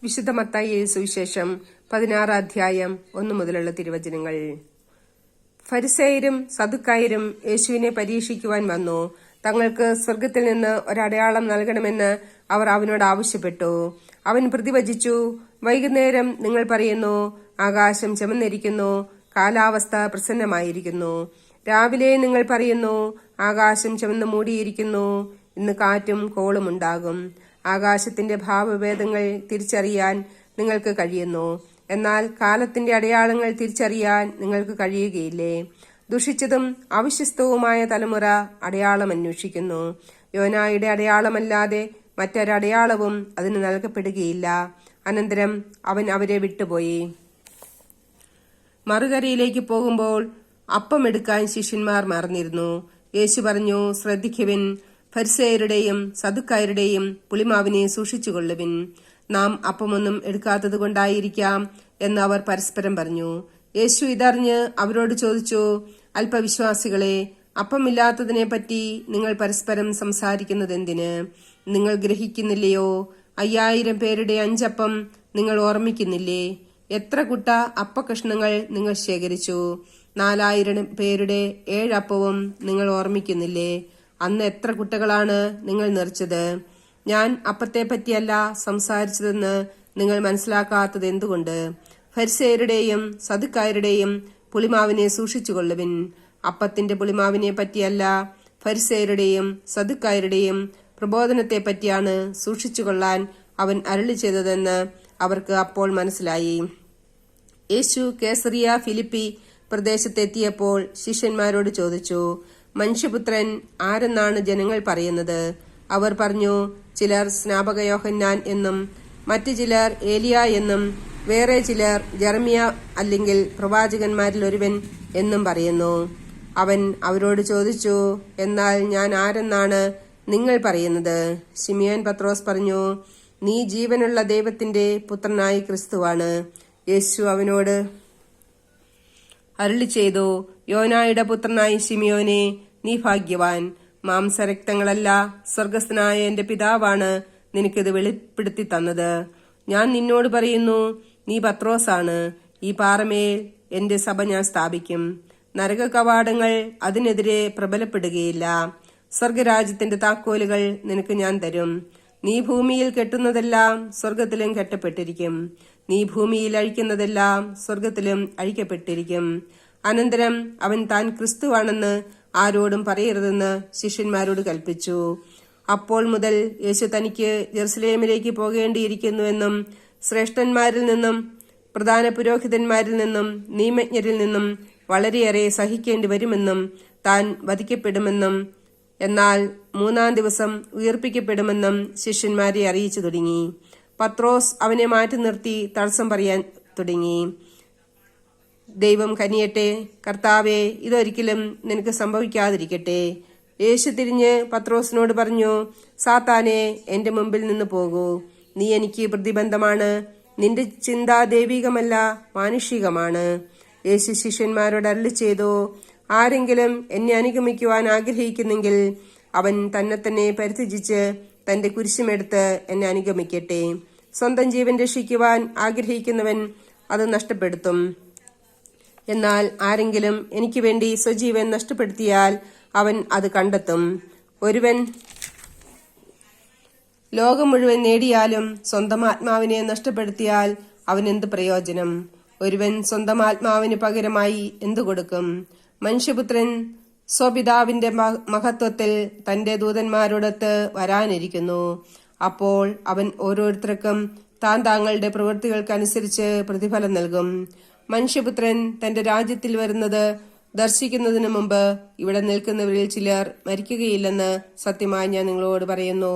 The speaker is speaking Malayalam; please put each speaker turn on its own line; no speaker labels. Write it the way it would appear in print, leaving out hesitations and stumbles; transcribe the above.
വിശുദ്ധ മത്തായി സുവിശേഷം 16 അധ്യായം 1 മുതലുള്ള തിരുവചനങ്ങൾ. ഫരിസേയരും സദുക്കായരും യേശുവിനെ പരീക്ഷിക്കുവാൻ വന്നു. തങ്ങൾക്ക് സ്വർഗത്തിൽ നിന്ന് ഒരടയാളം നൽകണമെന്ന് അവർ അവനോട് ആവശ്യപ്പെട്ടു. അവൻ പ്രതിവചിച്ചു, വൈകുന്നേരം നിങ്ങൾ പറയുന്നു, ആകാശം ചുമന്നിരിക്കുന്നു, കാലാവസ്ഥ പ്രസന്നമായിരിക്കുന്നു. രാവിലെ നിങ്ങൾ പറയുന്നു, ആകാശം ചുമന്ന് മൂടിയിരിക്കുന്നു, ഇന്ന് കാറ്റും കോളും ഉണ്ടാകും. ആകാശത്തിന്റെ ഭാവഭേദങ്ങൾ തിരിച്ചറിയാൻ നിങ്ങൾക്ക് കഴിയുന്നു, എന്നാൽ കാലത്തിന്റെ അടയാളങ്ങൾ തിരിച്ചറിയാൻ നിങ്ങൾക്ക് കഴിയുകയില്ലേ? ദുഷിച്ചതും അവിശ്വസ്തവുമായ തലമുറ അടയാളം അന്വേഷിക്കുന്നു. യോനായുടെ അടയാളമല്ലാതെ മറ്റൊരടയാളവും അതിന് നൽകപ്പെടുകയില്ല. അനന്തരം അവൻ അവരെ വിട്ടുപോയി. മറുകരയിലേക്ക് പോകുമ്പോൾ അപ്പം എടുക്കാൻ ശിഷ്യന്മാർ മറന്നിരുന്നു. യേശു പറഞ്ഞു, ശ്രദ്ധിക്കുവിൻ, ഫരിസേയരുടെയും സദുക്കായരുടെയും പുളിമാവിനെ സൂക്ഷിച്ചുകൊള്ളുവിൻ. നാം അപ്പമൊന്നും എടുക്കാത്തത് കൊണ്ടായിരിക്കാം എന്ന് അവർ പരസ്പരം പറഞ്ഞു. യേശു ഇതറിഞ്ഞ് അവരോട് ചോദിച്ചു, അല്പവിശ്വാസികളെ, അപ്പമില്ലാത്തതിനെ പറ്റി നിങ്ങൾ പരസ്പരം സംസാരിക്കുന്നതെന്തിന്? നിങ്ങൾ ഗ്രഹിക്കുന്നില്ലയോ? 5000 പേരുടെ 5 അപ്പം നിങ്ങൾ ഓർമ്മിക്കുന്നില്ലേ? എത്ര കുട്ട അപ്പകഷ്ണങ്ങൾ നിങ്ങൾ ശേഖരിച്ചു? 4000 പേരുടെ 7 അപ്പവും നിങ്ങൾ ഓർമ്മിക്കുന്നില്ലേ? അന്ന് എത്ര കുട്ടകളാണ് നിങ്ങൾ നിറച്ചത്? ഞാൻ അപ്പത്തെ പറ്റിയല്ല സംസാരിച്ചതെന്ന് നിങ്ങൾ മനസ്സിലാക്കാത്തത് എന്തുകൊണ്ട്? ഫരിസേയരുടെയും സദുക്കായരുടെയും പുളിമാവിനെ സൂക്ഷിച്ചുകൊള്ളുവിൻ. അപ്പത്തിന്റെ പുളിമാവിനെ പറ്റിയല്ല, ഫരിസേയരുടെയും സദുക്കായരുടെയും പ്രബോധനത്തെ പറ്റിയാണ് സൂക്ഷിച്ചുകൊള്ളാൻ അവൻ അരുളി ചെയ്തതെന്ന് അവർക്ക് അപ്പോൾ മനസ്സിലായി. യേശു കേസറിയ ഫിലിപ്പി പ്രദേശത്തെത്തിയപ്പോൾ ശിഷ്യന്മാരോട് ചോദിച്ചു, മനുഷ്യപുത്രൻ ആരെന്നാണ് ജനങ്ങൾ പറയുന്നത്? അവർ പറഞ്ഞു, ചിലർ സ്നാപക യോഹന്നാൻ എന്നും മറ്റു ചിലർ ഏലിയ എന്നും വേറെ ചിലർ ജെറമിയ അല്ലെങ്കിൽ പ്രവാചകന്മാരിൽ ഒരുവൻ എന്നും പറയുന്നു. അവൻ അവരോട് ചോദിച്ചു, എന്നാൽ ഞാൻ ആരെന്നാണ് നിങ്ങൾ പറയുന്നത്? ശിമിയോൻ പത്രോസ് പറഞ്ഞു, നീ ജീവനുള്ള ദൈവത്തിന്റെ പുത്രനായ ക്രിസ്തുവാണ്. യേശു അവനോട് അരുളി ചെയ്തു, യോനായുടെ പുത്രനായ ശിമിയോനെ, നീ ഭാഗ്യവാൻ. മാംസരക്തങ്ങളല്ല, സ്വർഗസ്ഥനായ എന്റെ പിതാവാണ് നിനക്കിത് വെളിപ്പെടുത്തി തന്നത്. ഞാൻ നിന്നോട് പറയുന്നു, നീ പത്രോസാണ്. ഈ പാറമേൽ എന്റെ സഭ ഞാൻ സ്ഥാപിക്കും. നരക കവാടങ്ങൾ അതിനെതിരെ പ്രബലപ്പെടുകയില്ല. സ്വർഗരാജ്യത്തിന്റെ താക്കോലുകൾ നിനക്ക് ഞാൻ തരും. നീ ഭൂമിയിൽ കെട്ടുന്നതെല്ലാം സ്വർഗത്തിലും കെട്ടപ്പെട്ടിരിക്കും. നീ ഭൂമിയിൽ അഴിക്കുന്നതെല്ലാം സ്വർഗത്തിലും അഴിക്കപ്പെട്ടിരിക്കും. അനന്തരം അവൻ താൻ ക്രിസ്തുവാണെന്ന് ആരോടും പറയരുതെന്ന് ശിഷ്യന്മാരോട് കൽപ്പിച്ചു. അപ്പോൾ മുതൽ യേശു തനിക്ക് ജെറുസലേമിലേക്ക് പോകേണ്ടിയിരിക്കുന്നുവെന്നും ശ്രേഷ്ഠന്മാരിൽ നിന്നും പ്രധാന പുരോഹിതന്മാരിൽ നിന്നും നിയമജ്ഞരിൽ നിന്നും വളരെയേറെ സഹിക്കേണ്ടി വരുമെന്നും താൻ വധിക്കപ്പെടുമെന്നും എന്നാൽ 3-ാം ദിവസം ഉയർപ്പിക്കപ്പെടുമെന്നും ശിഷ്യന്മാരെ അറിയിച്ചു തുടങ്ങി. പത്രോസ് അവനെ മാറ്റി നിർത്തി തടസ്സം പറയാൻ തുടങ്ങി. ദൈവം കനിയട്ടെ, കർത്താവേ, ഇതൊരിക്കലും നിനക്ക് സംഭവിക്കാതിരിക്കട്ടെ. യേശു തിരിഞ്ഞ് പത്രോസിനോട് പറഞ്ഞു, സാത്താനെ, എന്റെ മുമ്പിൽ നിന്ന് പോകൂ. നീ എനിക്ക് പ്രതിബന്ധമാണ്. നിന്റെ ചിന്ത ദൈവികമല്ല, മാനുഷികമാണ്. യേശു ശിഷ്യന്മാരോട് അരുളി ചെയ്തു, ആരെങ്കിലും എന്നെ അനുഗമിക്കുവാൻ ആഗ്രഹിക്കുന്നെങ്കിൽ അവൻ തന്നെ പരിത്യജിച്ച് തന്റെ കുരിശുമെടുത്ത് എന്നെ അനുഗമിക്കട്ടെ. സ്വന്തം ജീവൻ രക്ഷിക്കുവാൻ ആഗ്രഹിക്കുന്നവൻ അത് നഷ്ടപ്പെടുത്തും. എന്നാൽ ആരെങ്കിലും എനിക്ക് വേണ്ടി സ്വജീവൻ നഷ്ടപ്പെടുത്തിയാൽ അവൻ അത് കണ്ടെത്തും. ഒരുവൻ ലോകം മുഴുവൻ നേടിയാലും സ്വന്തം ആത്മാവിനെ നഷ്ടപ്പെടുത്തിയാൽ അവൻ എന്ത് പ്രയോജനം? ഒരുവൻ സ്വന്തം ആത്മാവിന് പകരമായി എന്തു കൊടുക്കും? മനുഷ്യപുത്രൻ സ്വപിതാവിന്റെ മഹത്വത്തിൽ തന്റെ ദൂതന്മാരോടൊത്ത് വരാനിരിക്കുന്നു. അപ്പോൾ അവൻ ഓരോരുത്തർക്കും താങ്കളുടെ പ്രവൃത്തികൾക്കനുസരിച്ച് പ്രതിഫലം നൽകും. മനുഷ്യപുത്രൻ തന്റെ രാജ്യത്തിൽ വരുന്നത് ദർശിക്കുന്നതിന് മുമ്പ് ഇവിടെ നിൽക്കുന്നവരിൽ ചിലർ മരിക്കുകയില്ലെന്ന് സത്യമായി ഞാൻ നിങ്ങളോട് പറയുന്നു.